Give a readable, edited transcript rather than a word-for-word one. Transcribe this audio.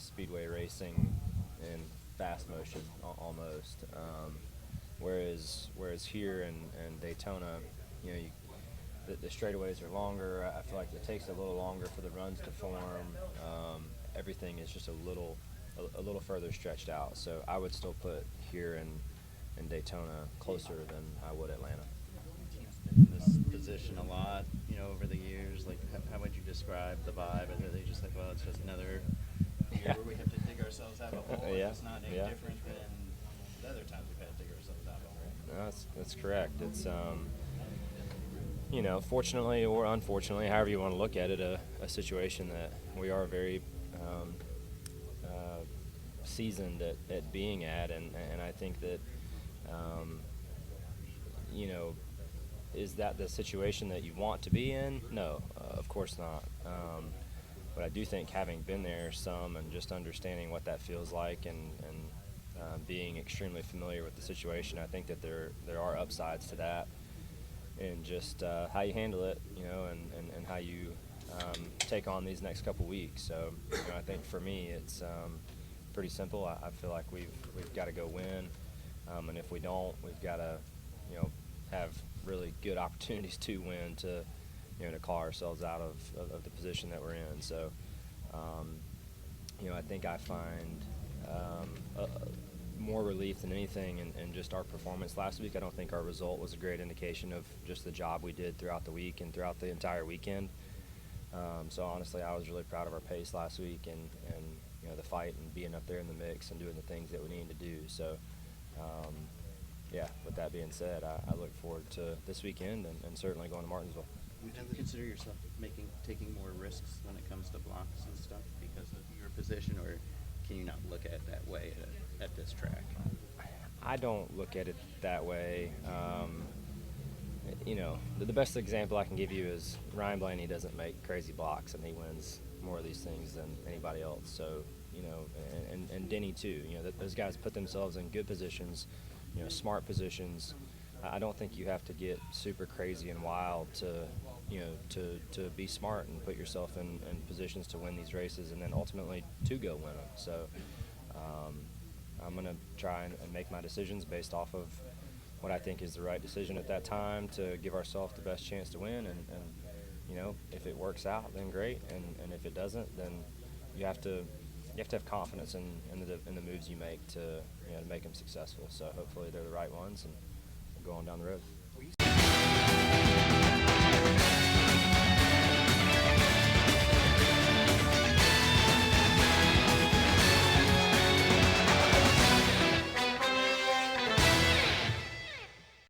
speedway racing in fast motion almost. Whereas here in Daytona, you know, the straightaways are longer. I feel like it takes a little longer for the runs to form. Everything is just a little further stretched out. So I would still put here in Daytona closer than I would Atlanta. Team's been in this position a lot, you know, over the years. Like, how would you describe the vibe? Are they just like, well, it's just another year where we have to dig ourselves out of a hole? Yeah. It's not any different than the other times we've had to dig ourselves out of a hole. No, that's correct. It's you know, fortunately or unfortunately, however you want to look at it, a situation that we are very seasoned at being at, and I think that you know, is that the situation that you want to be in? No, of course not. But I do think having been there some and just understanding what that feels like and being extremely familiar with the situation, I think that there are upsides to that, and just how you handle it, you know, and how you take on these next couple weeks. So, you know, I think for me it's pretty simple. I feel like we've got to go win, and if we don't, we've got to, you know, have really good opportunities to win to, you know, to claw ourselves out of the position that we're in. So, you know, I think I find more relief than anything in just our performance last week. I don't think our result was a great indication of just the job we did throughout the week and throughout the entire weekend. So honestly, I was really proud of our pace last week and you know, the fight and being up there in the mix and doing the things that we needed to do. So yeah, with that being said, I look forward to this weekend and certainly going to Martinsville. Would you consider yourself taking more risks when it comes to blocks and stuff because of your position, or can you not look at it that way at this track? I don't look at it that way. You know, the best example I can give you is Ryan Blaney doesn't make crazy blocks, and he wins more of these things than anybody else. So, you know, and Denny too. You know, those guys put themselves in good positions, you know, smart positions. I don't think you have to get super crazy and wild to, you know, to be smart and put yourself in positions to win these races and then ultimately to go win them. So I'm going to try and make my decisions based off of what I think is the right decision at that time to give ourselves the best chance to win. And you know, if it works out, then great. And if it doesn't, then you have to have confidence in the moves you make to, you know, to make them successful. So hopefully they're the right ones and go on down the road.